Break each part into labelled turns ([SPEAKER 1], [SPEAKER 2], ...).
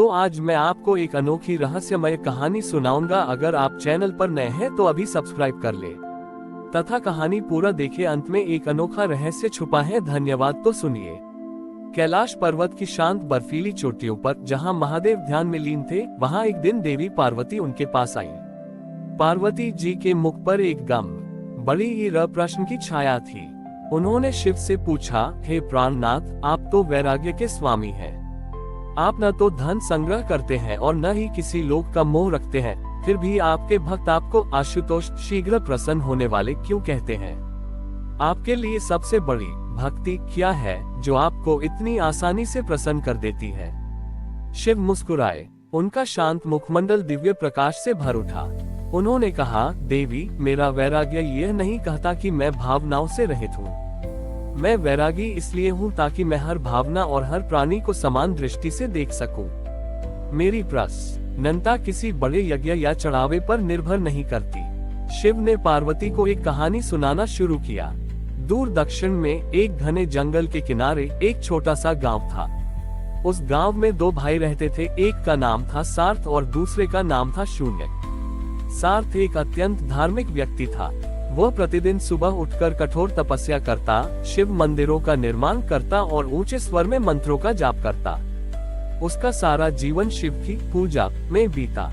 [SPEAKER 1] तो आज मैं आपको एक अनोखी रहस्यमय कहानी सुनाऊंगा। अगर आप चैनल पर नए हैं तो अभी सब्सक्राइब कर ले तथा कहानी पूरा देखे। अंत में एक अनोखा रहस्य छुपा है। धन्यवाद। तो सुनिए। कैलाश पर्वत की शांत बर्फीली चोटियों पर जहां महादेव ध्यान में लीन थे, वहां एक दिन देवी पार्वती उनके पास आई। पार्वती जी के मुख पर एक गम बड़ी ही प्रश्न की छाया थी। उन्होंने शिव से पूछा, हे प्राणनाथ, आप तो वैराग्य के स्वामी हैं। आप न तो धन संग्रह करते हैं और न ही किसी लोक का मोह रखते हैं, फिर भी आपके भक्त आपको आशुतोष शीघ्र प्रसन्न होने वाले क्यों कहते हैं? आपके लिए सबसे बड़ी भक्ति क्या है जो आपको इतनी आसानी से प्रसन्न कर देती है? शिव मुस्कुराए। उनका शांत मुखमंडल दिव्य प्रकाश से भर उठा। उन्होंने कहा, देवी, मेरा वैराग्य यह नहीं कहता कि मैं भावनाओं से रहित हूँ। मैं वैरागी इसलिए हूँ ताकि मैं हर भावना और हर प्राणी को समान दृष्टि से देख सकूं। मेरी प्रसन्नता किसी बड़े यज्ञ या चढ़ावे पर निर्भर नहीं करती। शिव ने पार्वती को एक कहानी सुनाना शुरू किया। दूर दक्षिण में एक घने जंगल के किनारे एक छोटा सा गांव था। उस गांव में दो भाई रहते थे। एक का नाम था सार्थ और दूसरे का नाम था शून्यक। सार्थ एक अत्यंत धार्मिक व्यक्ति था। वह प्रतिदिन सुबह उठकर कठोर तपस्या करता, शिव मंदिरों का निर्माण करता और ऊंचे स्वर में मंत्रों का जाप करता। उसका सारा जीवन शिव की पूजा में बीता।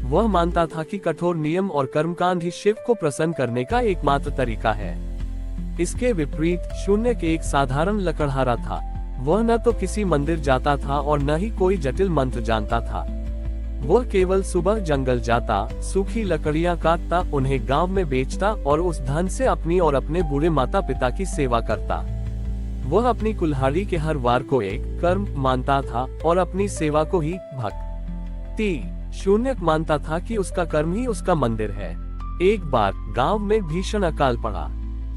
[SPEAKER 1] वह मानता था कि कठोर नियम और कर्मकांड ही शिव को प्रसन्न करने का एकमात्र तरीका है। इसके विपरीत शून्यक एक साधारण लकड़हारा था। वह न तो किसी मंदिर जाता था और न ही कोई जटिल मंत्र जानता था। वह केवल सुबह जंगल जाता, सूखी लकड़ियां काटता, उन्हें गांव में बेचता और उस धन से अपनी और अपने बूढ़े माता पिता की सेवा करता। वह अपनी कुल्हाड़ी के हर वार को एक कर्म मानता था और अपनी सेवा को ही भक्ति। शून्यक मानता था कि उसका कर्म ही उसका मंदिर है। एक बार गांव में भीषण अकाल पड़ा।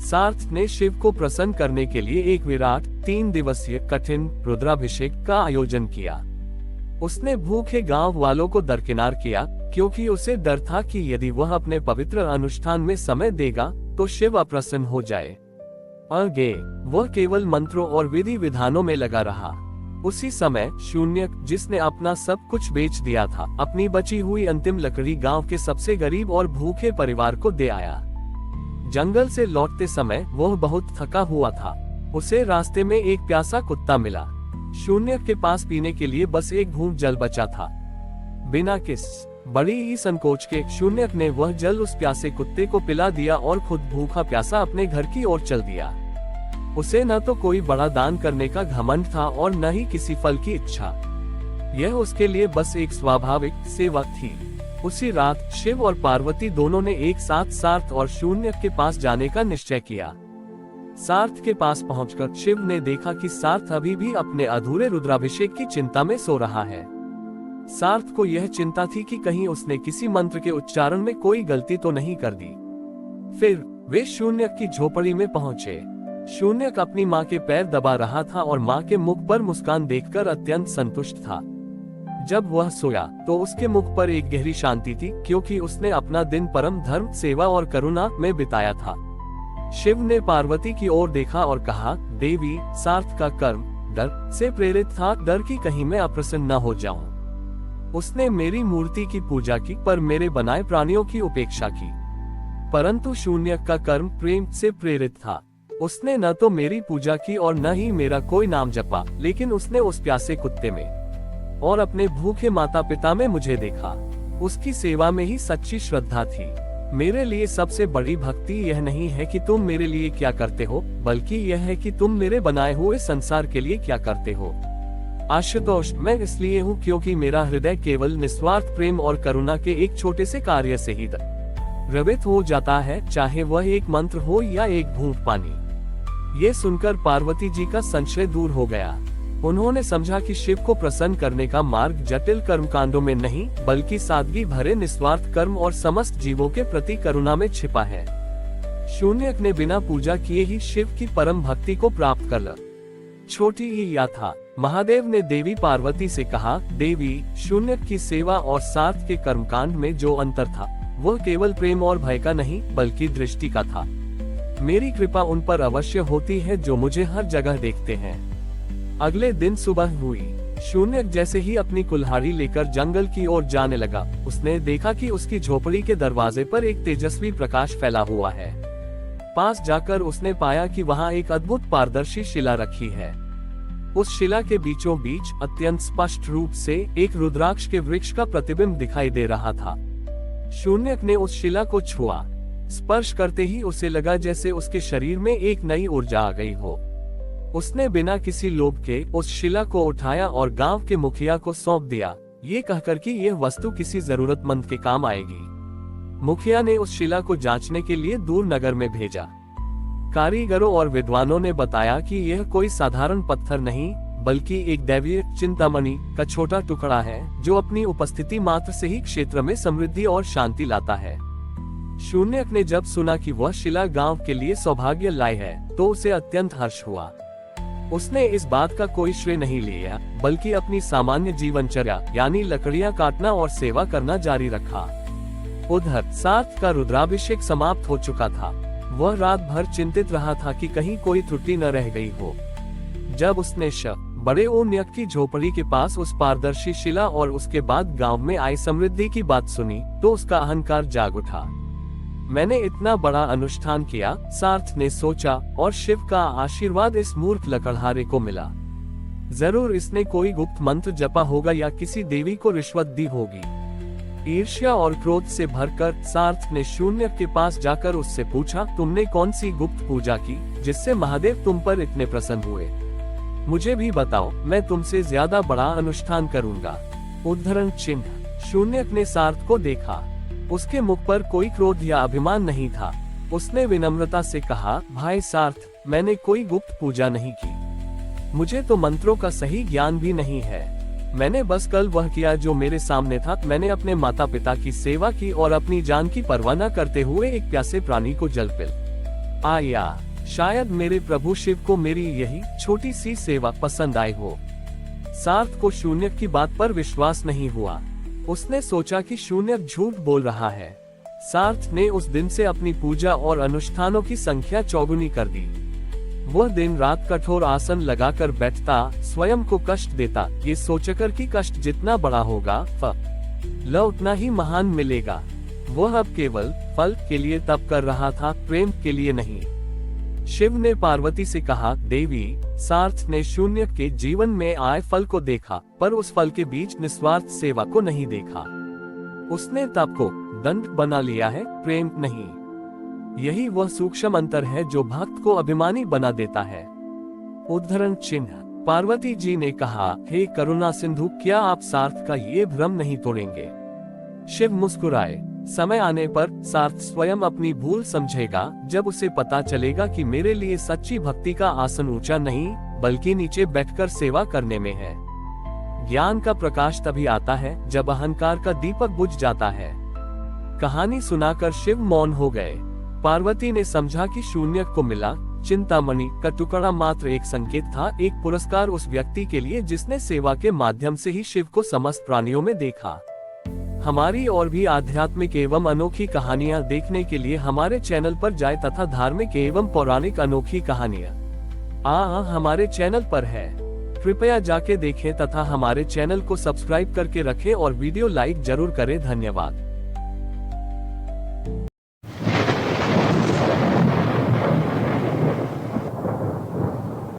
[SPEAKER 1] सार्थ ने शिव को प्रसन्न करने के लिए एक विराट 3 दिवसीय कठिन रुद्राभिषेक का आयोजन किया। उसने भूखे गांव वालों को दरकिनार किया, क्योंकि उसे डर था कि यदि वह अपने पवित्र अनुष्ठान में समय देगा तो शिव अप्रसन्न हो जाए। आगे वह केवल मंत्रों और विधि विधानों में लगा रहा। उसी समय शून्यक, जिसने अपना सब कुछ बेच दिया था, अपनी बची हुई अंतिम लकड़ी गांव के सबसे गरीब और भूखे परिवार को दे आया। जंगल से लौटते समय वह बहुत थका हुआ था। उसे रास्ते में एक प्यासा कुत्ता मिला। शून्यक के पास पीने के लिए बस एक घूंट जल बचा था। बिना किस बड़ी ही संकोच के शून्यक ने वह जल उस प्यासे कुत्ते को पिला दिया और खुद भूखा प्यासा अपने घर की ओर चल दिया। उसे न तो कोई बड़ा दान करने का घमंड था और न ही किसी फल की इच्छा। यह उसके लिए बस एक स्वाभाविक सेवा थी। उसी रात शिव और पार्वती दोनों ने एक साथ सार्थ और शून्यक के पास जाने का निश्चय किया। सार्थ के पास पहुंचकर शिव ने देखा कि सार्थ अभी भी अपने अधूरे रुद्राभिषेक की चिंता में सो रहा है। सार्थ को यह चिंता थी कि कहीं उसने किसी मंत्र के उच्चारण में कोई गलती तो नहीं कर दी। फिर वे शून्यक की झोपड़ी में पहुंचे। शून्यक अपनी माँ के पैर दबा रहा था और माँ के मुख पर मुस्कान देखकर अत्यंत संतुष्ट था। जब वह सोया तो उसके मुख पर एक गहरी शांति थी, क्योंकि उसने अपना दिन परम धर्म, सेवा और करुणा में बिताया था। शिव ने पार्वती की ओर देखा और कहा, देवी, सार्थ का कर्म डर से प्रेरित था। डर की कहीं मैं अप्रसन्न न हो जाऊं। उसने मेरी मूर्ति की पूजा की पर मेरे बनाए प्राणियों की उपेक्षा की। परंतु शून्यक का कर्म प्रेम से प्रेरित था। उसने न तो मेरी पूजा की और न ही मेरा कोई नाम जपा, लेकिन उसने उस प्यासे कुत्ते में और अपने भूखे माता पिता में मुझे देखा। उसकी सेवा में ही सच्ची श्रद्धा थी। मेरे लिए सबसे बड़ी भक्ति यह नहीं है कि तुम मेरे लिए क्या करते हो, बल्कि यह है कि तुम मेरे बनाए हुए संसार के लिए क्या करते हो। आशुतोष, मैं इसलिए हूँ क्योंकि मेरा हृदय केवल निस्वार्थ प्रेम और करुणा के एक छोटे से कार्य से ही द्रवित हो जाता है, चाहे वह एक मंत्र हो या एक घूंट पानी। ये सुनकर पार्वती जी का संशय दूर हो गया। उन्होंने समझा कि शिव को प्रसन्न करने का मार्ग जटिल कर्मकांडों में नहीं, बल्कि सादगी भरे निस्वार्थ कर्म और समस्त जीवों के प्रति करुणा में छिपा है। शून्यक ने बिना पूजा किए ही शिव की परम भक्ति को प्राप्त कर ला। छोटी ही या था। महादेव ने देवी पार्वती से कहा, देवी, शून्यक की सेवा और सार्थ के कर्मकांड में जो अंतर था, वह केवल प्रेम और भय का नहीं, बल्कि दृष्टि का था। मेरी कृपा उन पर अवश्य होती है जो मुझे हर जगह देखते हैं। अगले दिन सुबह हुई। शून्यक जैसे ही अपनी कुल्हाड़ी लेकर जंगल की ओर जाने लगा, उसने देखा कि उसकी झोपड़ी के दरवाजे पर एक तेजस्वी प्रकाश फैला हुआ है। पास जाकर उसने पाया कि वहां एक अद्भुत पारदर्शी शिला रखी है। उस शिला के बीचों बीच अत्यंत स्पष्ट रूप से एक रुद्राक्ष के वृक्ष का प्रतिबिंब दिखाई दे रहा था। शून्यक ने उस शिला को छुआ। स्पर्श करते ही उसे लगा जैसे उसके शरीर में एक नई ऊर्जा आ गई हो। उसने बिना किसी लोभ के उस शिला को उठाया और गांव के मुखिया को सौंप दिया, ये कहकर कि यह वस्तु किसी जरूरतमंद के काम आएगी। मुखिया ने उस शिला को जांचने के लिए दूर नगर में भेजा। कारीगरों और विद्वानों ने बताया कि यह कोई साधारण पत्थर नहीं, बल्कि एक दैवीय चिंतामणि का छोटा टुकड़ा है, जो अपनी उपस्थिति मात्र से ही क्षेत्र में समृद्धि और शांति लाता है। शून्यक ने जब सुना कि वह शिला गांव के लिए सौभाग्य लाई है, तो उसे अत्यंत हर्ष हुआ। उसने इस बात का कोई श्रेय नहीं लिया, बल्कि अपनी सामान्य जीवनचर्या यानी लकड़ियां काटना और सेवा करना जारी रखा। उधर सार्थ का रुद्राभिषेक समाप्त हो चुका था। वह रात भर चिंतित रहा था कि कहीं कोई त्रुटि न रह गई हो। जब उसने बड़े ओन्यक की झोपड़ी के पास उस पारदर्शी शिला और उसके बाद गांव में आई समृद्धि की बात सुनी, तो उसका अहंकार जाग उठा। मैंने इतना बड़ा अनुष्ठान किया, सार्थ ने सोचा, और शिव का आशीर्वाद इस मूर्ख लकड़हारे को मिला। जरूर इसने कोई गुप्त मंत्र जपा होगा या किसी देवी को रिश्वत दी होगी। ईर्ष्या और क्रोध से भरकर सार्थ ने शून्यक के पास जाकर उससे पूछा, तुमने कौन सी गुप्त पूजा की जिससे महादेव तुम पर इतने प्रसन्न हुए? मुझे भी बताओ, मैं तुमसे ज्यादा बड़ा अनुष्ठान करूंगा। उद्धरण चिन्ह। शून्यक ने सार्थ को देखा। उसके मुख पर कोई क्रोध या अभिमान नहीं था। उसने विनम्रता से कहा, भाई सार्थ, मैंने कोई गुप्त पूजा नहीं की। मुझे तो मंत्रों का सही ज्ञान भी नहीं है। मैंने बस कल वह किया जो मेरे सामने था। मैंने अपने माता पिता की सेवा की और अपनी जान की परवाह न करते हुए एक प्यासे प्राणी को जल पिलाया। शायद मेरे प्रभु शिव को मेरी यही छोटी सी सेवा पसंद आई हो। सार्थ को शून्यक की बात पर विश्वास नहीं हुआ। उसने सोचा कि शून्यक झूठ बोल रहा है। सार्थ ने उस दिन से अपनी पूजा और अनुष्ठानों की संख्या चौगुनी कर दी। वह दिन रात कठोर आसन लगाकर बैठता, स्वयं को कष्ट देता, ये सोचकर कि कष्ट जितना बड़ा होगा फल उतना ही महान मिलेगा। वह अब केवल फल के लिए तप कर रहा था, प्रेम के लिए नहीं। शिव ने पार्वती से कहा, देवी, सार्थ ने शून्यक के जीवन में आए फल को देखा, पर उस फल के बीच निस्वार्थ सेवा को नहीं देखा। उसने तप को दंड बना लिया है, प्रेम नहीं। यही वह सूक्ष्म अंतर है जो भक्त को अभिमानी बना देता है। उद्धरण चिन्ह। पार्वती जी ने कहा, हे करुणा सिंधु, क्या आप सार्थ का ये भ्रम नहीं तोड़ेंगे? शिव मुस्कुराए। समय आने पर सार्थ स्वयं अपनी भूल समझेगा, जब उसे पता चलेगा कि मेरे लिए सच्ची भक्ति का आसन ऊंचा नहीं, बल्कि नीचे बैठकर सेवा करने में है। ज्ञान का प्रकाश तभी आता है जब अहंकार का दीपक बुझ जाता है। कहानी सुनाकर शिव मौन हो गए। पार्वती ने समझा कि शून्यक को मिला चिंतामणि का टुकड़ा मात्र एक संकेत था, एक पुरस्कार उस व्यक्ति के लिए जिसने सेवा के माध्यम से ही शिव को समस्त प्राणियों में देखा। हमारी और भी आध्यात्मिक एवं अनोखी कहानियां देखने के लिए हमारे चैनल पर जाएं तथा धार्मिक एवं पौराणिक अनोखी कहानियां हमारे चैनल पर है। कृपया जाके देखें तथा हमारे चैनल को सब्सक्राइब करके रखें और वीडियो लाइक जरूर करें। धन्यवाद।